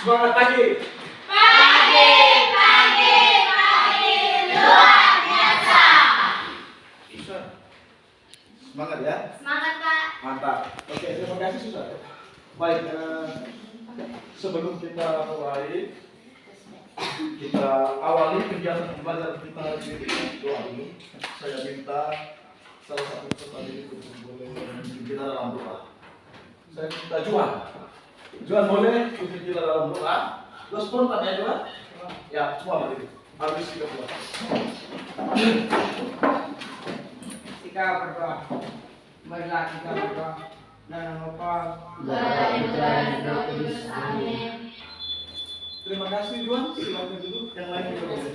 Semangat pagi. Pagi, luar biasa. Bisa. Semangat ya. Semangat, Pak. Mantap. Oke, terima kasih sudah. Baik, sebelum kita mulai, kita awali kegiatan pembelajaran kita di doa dulu. Saya minta salah satu peserta didik untuk boleh memimpin kita dalam doa. Saya minta Juan. Juan boleh memimpin kita dalam doa. Lo spontan ya Juan? Ya, semua berdiri. Habis 30. Kita berdoa. Marilah kita berdoa. Dan Bapa, Amin. Terima kasih Juan. Silakan duduk. Yang lain juga boleh.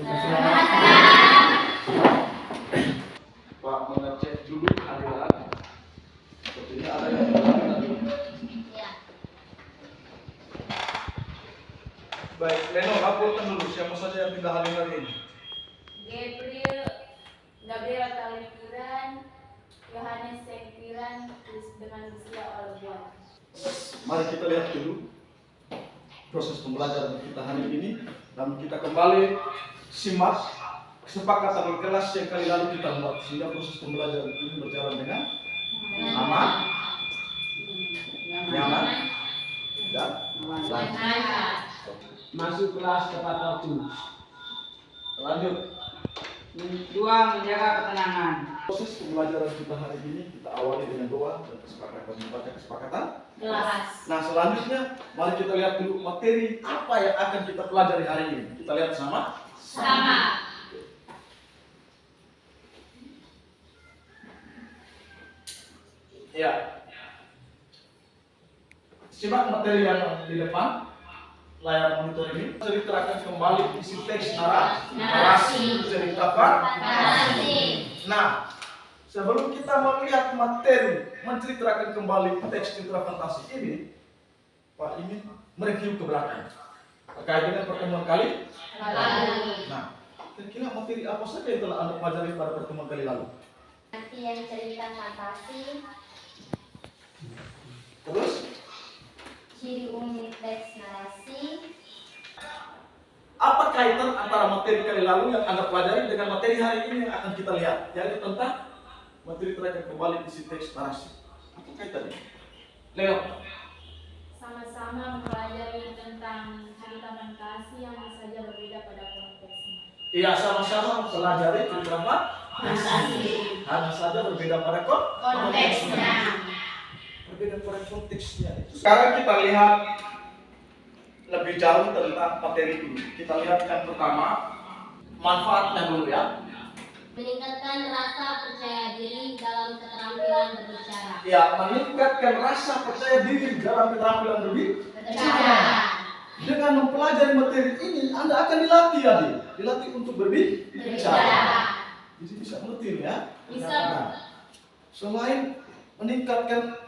Pak mengecek dulu hadirat. Sepertinya ada yang berhadirat tadi. Ya. Baik, Leno laporkan dulu siapa saja yang tidak hadir hari ini. Gabriel Talikiran, Yohanes Sengkiran, dengan usia Olguan. Mari kita lihat dulu proses pembelajaran kita hari ini dan kita kembali simak kesepakatan di kelas yang kali lalu kita buat sehingga proses pembelajaran ini berjalan dengan aman, nyaman, dan lancar. masuk kelas tepat waktu. Lanjut. Dua, menjaga ketenangan. Proses pembelajaran kita hari ini kita awali dengan doa dan kesepakatan membaca kesepakatan. Jelas. Nah selanjutnya mari kita lihat dulu materi apa yang akan kita pelajari hari ini. Kita lihat sama. Sama. Ya. Simak materi yang di depan layar monitor ini. Ceritakan kembali isi teks narasi cerita Narasi. Nah, sebelum kita melihat materi menceritakan kembali teks cerita fantasi ini, Pak ingin mereview ke belakang terkait dengan pertemuan kali Lalu. Nah, kira-kira materi apa saja yang telah Anda pelajari pada pertemuan kali lalu? Nanti yang cerita fantasi, Terus, ciri umum teks narasi, apa kaitan antara materi kali lalu yang Anda pelajari dengan materi hari ini yang akan kita lihat, yaitu tentang materi terakhir kembali isi teks narasi. Apa kaitannya? Leo. Sama-sama mempelajari tentang cerita fantasi yang saja berbeda pada konteksnya. Iya, sama-sama mempelajari cerita fantasi, hanya saja berbeda pada konteksnya. Berbeda pada konteksnya. Sekarang kita lihat lebih jauh tentang materi ini. Kita lihat yang pertama, manfaatnya dulu ya. Meningkatkan rasa percaya diri dalam keterampilan berbicara. Ya, meningkatkan rasa percaya diri dalam keterampilan Berbicara. Dengan mempelajari materi ini, Anda akan dilatih ya, dilatih untuk berbicara. Jadi bisa mengerti ya. Bisa. Nah, selain meningkatkan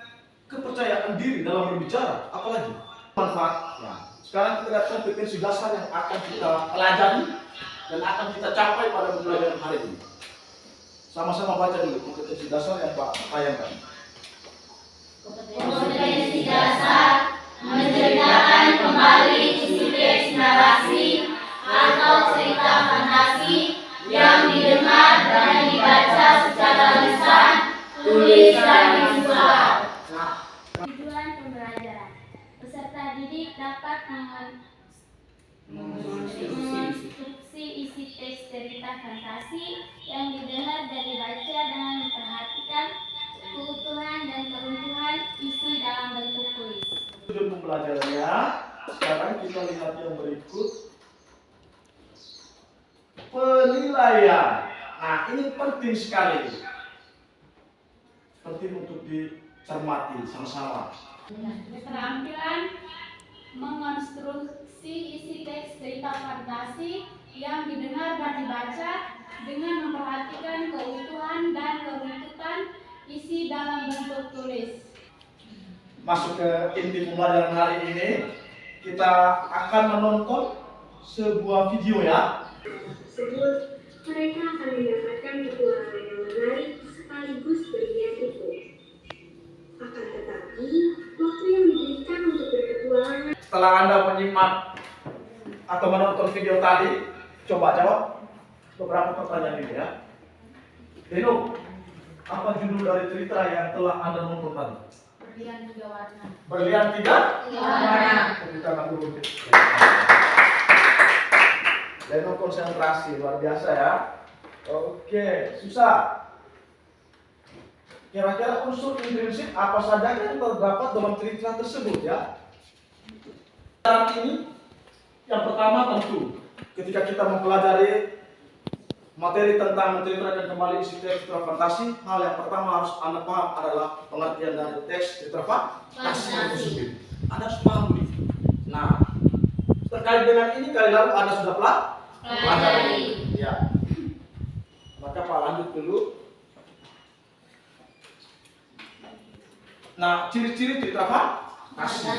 kepercayaan diri dalam berbicara, apalagi manfaat. Nah, sekarang kita lihat kompetensi dasar yang akan kita pelajari dan akan kita capai pada pembelajaran hari ini. Sama-sama baca dulu kompetensi dasar yang Pak tayangkan. Kompetensi dasar menceritakan kembali isi teks narasi atau cerita fantasi yang didengar dan dibaca secara lisan, tulis dan visual. Tujuan pembelajaran: peserta didik dapat mengonstruksi isi teks cerita fantasi yang didengar dan dibaca dengan memperhatikan keutuhan dan keruntuhan isi dalam bentuk tulis. Tujuan pembelajarannya, sekarang kita lihat yang berikut. Penilaian. Nah, ini penting sekali. Penting untuk dicermati sama-sama. Keterampilan mengonstruksi isi teks cerita fantasi yang didengar dan dibaca dengan memperhatikan keutuhan dan keruntuhan isi dalam bentuk tulis. Masuk ke inti pembelajaran hari ini, kita akan menonton sebuah video ya. Tersebut, mereka akan mendapatkan petualangan yang menarik sekaligus berlian-liku. Akan tetapi, waktu yang diberikan untuk berpetualangan Setelah Anda menyimak atau menonton video tadi, coba jawab beberapa pertanyaan ini ya. Deno, apa judul dari cerita yang telah Anda nonton tadi? Berlian 3 warna. Berlian 3 warna. Kita akan turun. Deno konsentrasi luar biasa ya. Oke, susah. Kira-kira unsur intrinsik apa saja yang terdapat dalam cerita tersebut ya? Dalam ini, yang pertama tentu ketika kita mempelajari materi tentang menceritakan kembali isi teks cerita fantasi, hal yang pertama harus Anda paham adalah pengertian dari teks cerita fantasi itu sendiri. Anda harus paham ini. Nah, terkait dengan ini kali lalu Anda sudah pelajari. Ya. Maka Pak lanjut dulu. Nah, ciri-ciri cerita fantasi.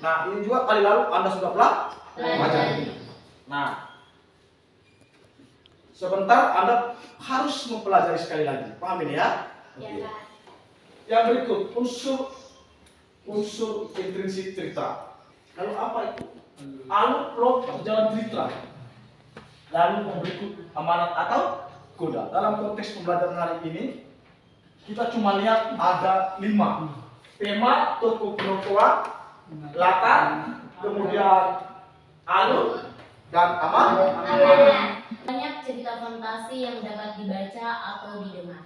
Nah, ini juga kali lalu Anda sudah pelajari. Nah, sebentar Anda harus mempelajari sekali lagi. Paham ini ya? Oke. Yang berikut, unsur intrinsik cerita. Lalu apa itu? Alur plot jalan cerita. Lalu yang berikut, amanat atau koda. Dalam konteks pembelajaran hari ini, kita cuma lihat ada 5. Tema, tokoh penokohan, latar, kemudian alur, dan amanat. Banyak cerita fantasi yang dapat dibaca atau didengar.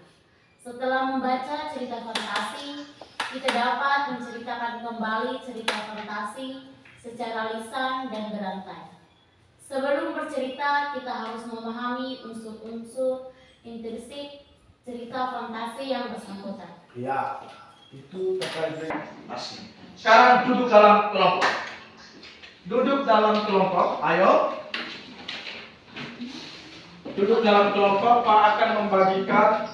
Setelah membaca cerita fantasi, kita dapat menceritakan kembali cerita fantasi secara lisan dan berantai. Sebelum bercerita, kita harus memahami unsur-unsur intrinsik cerita fantasi yang bersangkutan. Ya, itu terkait dengan fantasi. Sekarang duduk dalam kelompok. Duduk dalam kelompok, ayo. Duduk dalam kelompok, Pak akan membagikan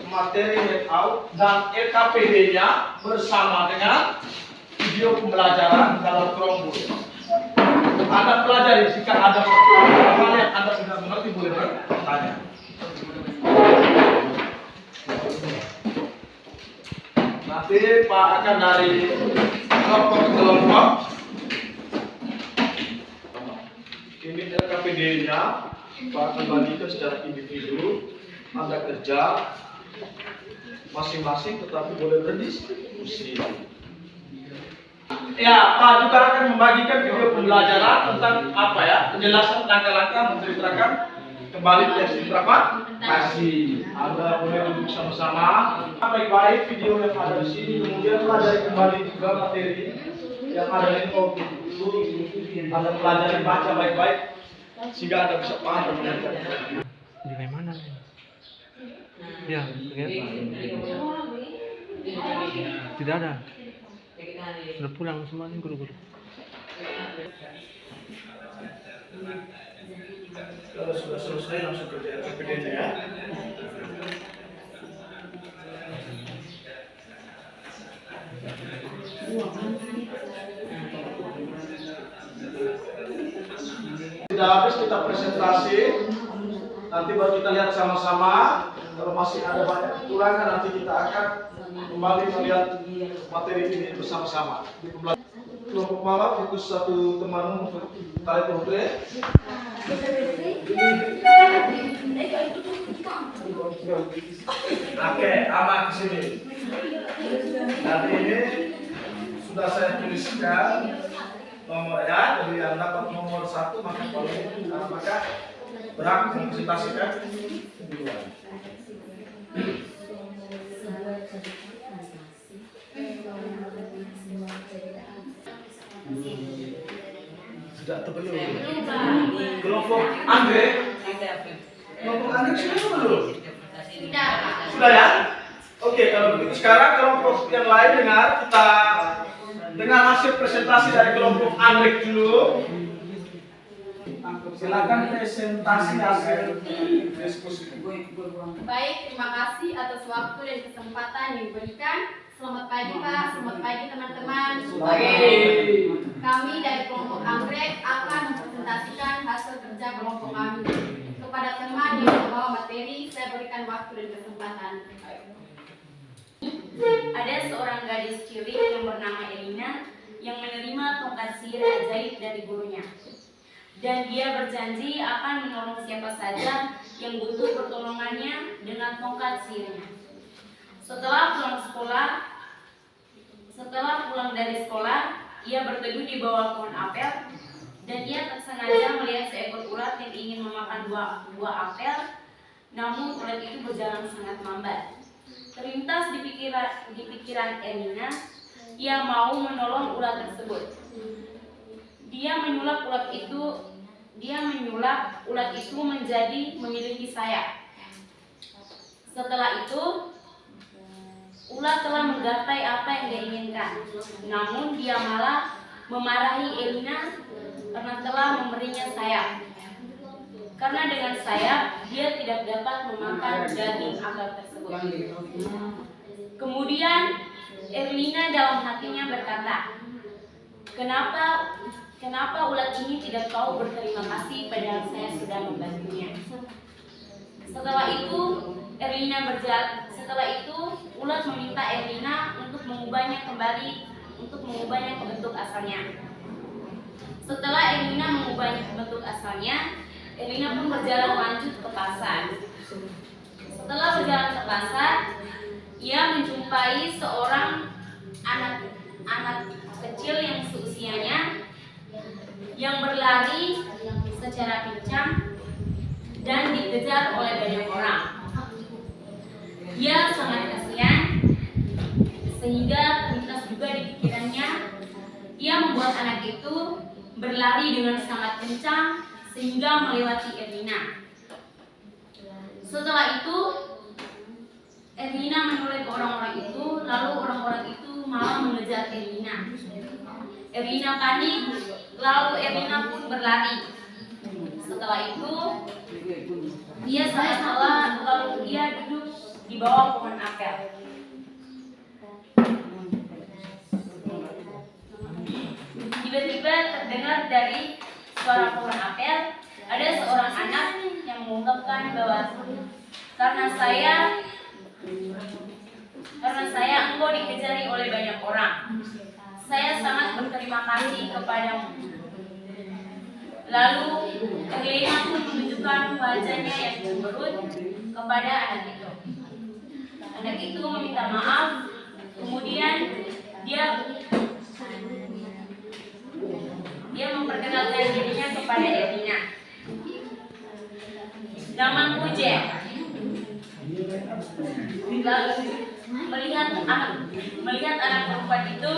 materi handout dan LKPD-nya bersama dengan video pembelajaran dalam Chromebook. Anda pelajari, jika ada hal yang Anda tidak mengerti boleh bertanya. Nanti Pak akan dari kelompok ke kelompok. Ini LKPD-nya. Pak akan bagikan secara individu. Anda kerja masing-masing, tetapi boleh berdiskusi. Ya, Pak juga akan membagikan video pembelajaran tentang apa ya, penjelasan langkah-langkah menceritakan kembali teks cerita fantasi. Anda boleh duduk sama-sama, baik-baik video yang ada di sini, kemudian pelajari kembali juga materi yang ada di kopi itu. Anda pelajari, baca baik-baik sehingga Anda bisa paham dan mengerti. Di mana? Ya, tidak ada. Sudah pulang semuanya guru-guru. Kalau sudah selesai langsung kerja LKPD-nya ya. Tidak habis kita presentasi, nanti baru kita lihat sama-sama. Kalau masih ada banyak kekurangan, nanti kita akan kembali melihat materi ini bersama-sama. Di kelompok malam itu satu teman tarik hotel. Oke, aman di sini. Nanti ini sudah saya tuliskan nomornya, jadi yang dapat nomor 1 maka berhak mempresentasikan duluan. Sudah terbelum. Kelompok anggrek. Kelompok anggrek sudah belum? Sudah ya? Oke, kalau begitu sekarang kelompok yang lain dengar, kita dengar hasil presentasi dari kelompok anggrek dulu. Silakan presentasi hasil diskusi. Baik, terima kasih atas waktu dan kesempatan yang diberikan. Selamat pagi Pak, selamat pagi teman-teman. Kami dari kelompok anggrek akan mempresentasikan hasil kerja kelompok kami. Kepada teman yang membawa materi, saya berikan waktu dan kesempatan. Ada seorang gadis cilik yang bernama Elina yang menerima tongkat sihir ajaib dari gurunya. dan dia berjanji akan menolong siapa saja yang butuh pertolongannya dengan tongkat sihirnya. Setelah pulang dari sekolah, ia berteduh di bawah pohon apel, dan ia tak sengaja melihat seekor ulat yang ingin memakan buah apel. Namun ulat itu berjalan sangat lambat. Terlintas di pikiran Erlina, ia mau menolong ulat tersebut. Dia menyulap ulat itu menjadi memiliki sayap. Setelah itu, ulat telah menggapai apa yang dia inginkan. Namun dia malah memarahi Erlina karena telah memberinya sayap. Karena dengan sayap, dia tidak dapat memakan daging apel tersebut. Kemudian Erlina dalam hatinya berkata, Kenapa ulat ini tidak tahu berterima kasih padahal saya sudah membantunya? Setelah itu ulat meminta Erlina untuk mengubahnya ke bentuk asalnya. Setelah Erlina mengubahnya ke bentuk asalnya, Erlina pun berjalan lanjut ke pasar. Setelah berjalan ke pasar, ia menjumpai seorang anak kecil yang seusianya yang berlari secara pincang dan dikejar oleh banyak orang. Ia sangat kasihan, sehingga terlintas juga di pikirannya, ia membuat anak itu berlari dengan sangat kencang sehingga melewati Erlina. Setelah itu, Erlina menoleh ke orang-orang itu, lalu orang-orang itu malah mengejar Erlina. Erlina panik, lalu Erlina pun berlari. Setelah itu, ia sangat lelah, lalu ia duduk di bawah pohon apel. Tiba-tiba terdengar dari suara pohon apel, ada seorang anak yang mengungkapkan bahwa karena saya engkau dikejari oleh banyak orang. Saya sangat berterima kasih kepadamu. Lalu Erlina pun menunjukkan wajahnya yang cemberut kepada anak itu. Anak itu meminta maaf, kemudian dia memperkenalkan dirinya kepada Erlina. Namaku Jen. Lalu melihat anak perempuan itu,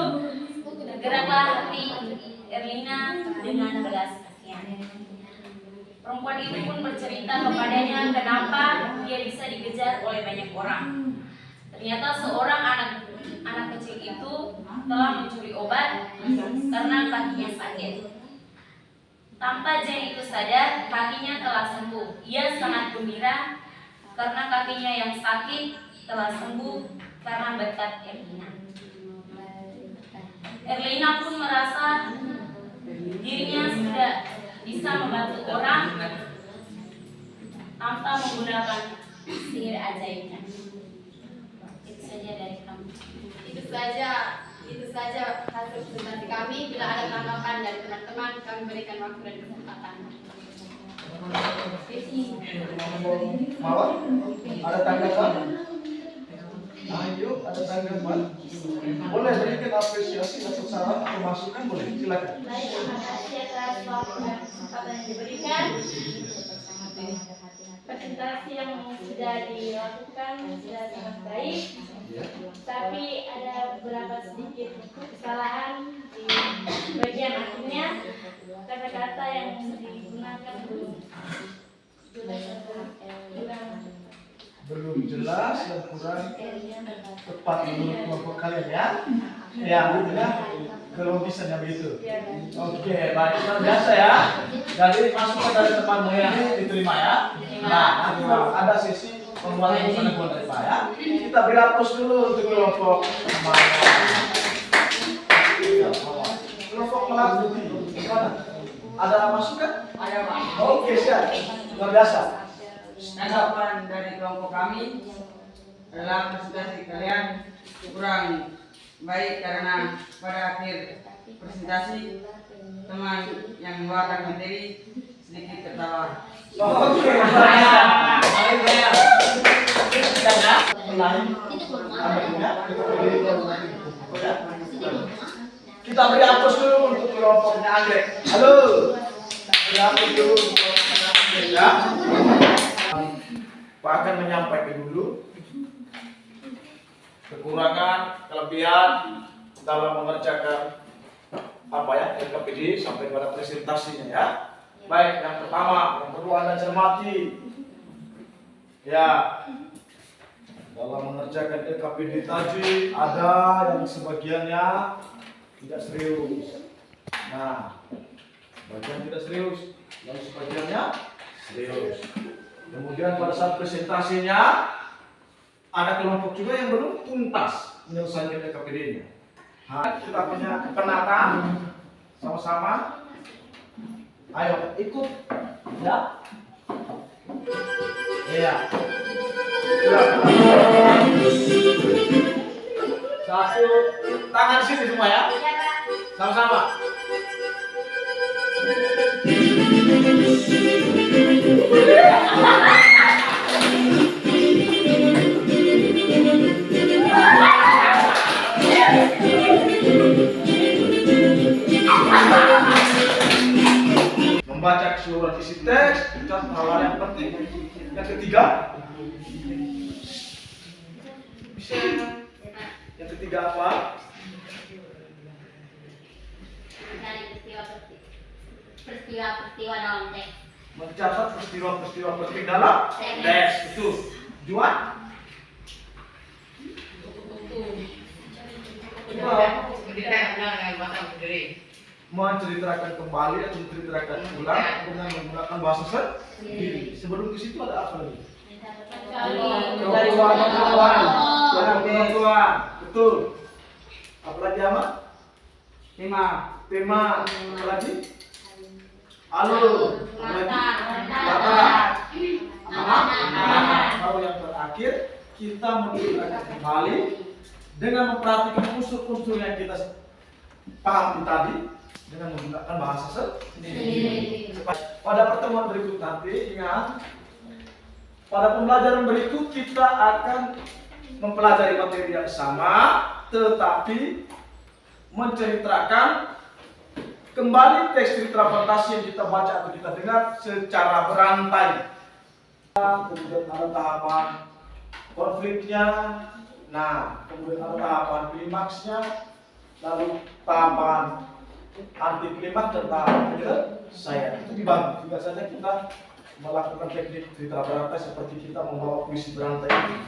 tergeraklah hati Erlina dengan belas kasihan. Perempuan itu pun bercerita kepadanya kenapa dia bisa dikejar oleh banyak orang. Ternyata seorang anak kecil itu telah mencuri obat karena kakinya sakit. Tanpa Jen itu sadar, kakinya telah sembuh. Ia sangat gembira karena kakinya yang sakit telah sembuh karena berkat Erlina. Erlina pun merasa dirinya sudah bisa membantu orang tanpa menggunakan sihir ajaibnya. Itu saja dari kami. Itu saja hasil presentasi kami. Bila ada tanggapan dari teman-teman, kami berikan waktu dan kesempatan. Mawar, ada tanggapan? Ayo, ada tanggapan? Boleh berikan apresiasi atau saran atau masukan, boleh, silakan. Baik, terima kasih atas waktu dan kesempatan yang diberikan. Presentasi yang sudah dilakukan sudah sangat baik, tapi ada beberapa sedikit kesalahan di bagian akhirnya. Kata-kata yang digunakan belum jelas dan kurang tepat menurut kelompok kalian ya. Ya, kelogisannya begitu. Oke, baik, luar biasa ya. Jadi masukan dari temanmu yang diterima ya. Nah, nanti ada sesi penguatan yang dari Pak ya. Kita beri aplaus dulu untuk kelompok kelompok Melakuti. Gimana? Ada masukan? Ada Pak. Oke, siap. Luar biasa. Tanggapan dari kelompok kami adalah presentasi kalian kurang baik karena pada akhir presentasi teman yang membawakan materi sedikit tertawa. Oke. Kita beri aplaus dulu untuk kelompoknya Anggrek. Halo. Beri aplaus dulu untuk kelompoknya Anggrek ya. Pak akan menyampaikan dulu kekurangan, kelebihan dalam mengerjakan LKPD sampai pada presentasinya ya. Baik, yang pertama yang perlu Anda cermati ya, dalam mengerjakan LKPD tadi ada yang sebagiannya tidak serius. Nah, bagian tidak serius, yang sebagiannya serius. Kemudian pada saat presentasinya ada kelompok juga yang belum tuntas menyelesaikan LKPD-nya. Nah, kita punya kepenatan sama-sama. Ayo ikut ya. Iya. Satu tangan sini semua ya. Sama-sama. Membaca keseluruhan isi teks, dan hal yang penting. Yang ketiga, yang ketiga apa? Peristiwa dalam teks. Mencatat peristiwa-peristiwa penting dalam teks. Itu tujuan. Menceritakan kembali atau menceritakan ulang dengan menggunakan bahasa sendiri. Sebelum ke situ ada apa lagi? Penentuan. Betul. Apa lagi Ahmad? Tema. Apa lagi? Alur. Apa lagi? Latar. Lalu yang terakhir kita menceritakan kembali dengan memperhatikan unsur-unsur yang kita pahami tadi dengan menggunakan bahasa sendiri. Pada pertemuan berikut nanti ingat, pada pembelajaran berikut kita akan mempelajari materi yang sama, tetapi menceritakan kembali teks cerita fantasi yang kita baca atau kita dengar secara berantai. Kemudian ada tahapan konfliknya, nah kemudian ada tahapan klimaksnya, lalu tahapan anti klimaks dan tahapan penyelesaian. Itu dibagi. Juga saja kita melakukan teknik cerita berantai seperti kita membawa puisi berantai ini.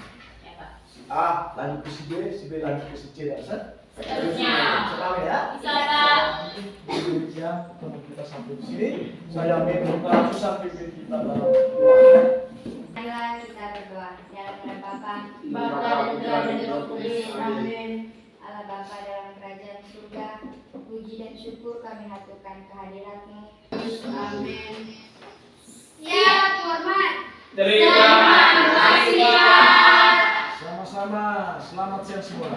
Si A lanjut ke si B, si B lanjut ke si C dan seterusnya. Sekarang ya. Demikian untuk kita sampai di sini. Saya minta sampai kita dalam doa. Marilah kita berdoa. Dalam nama Bapa, Bapa dan Putra dan Roh Kudus. Amin. Allah Bapa dalam kerajaan surga, puji dan syukur kami haturkan kehadirat-Mu. Amin. Siap, hormat. Terima kasih. Sama-sama. Selamat siang semua.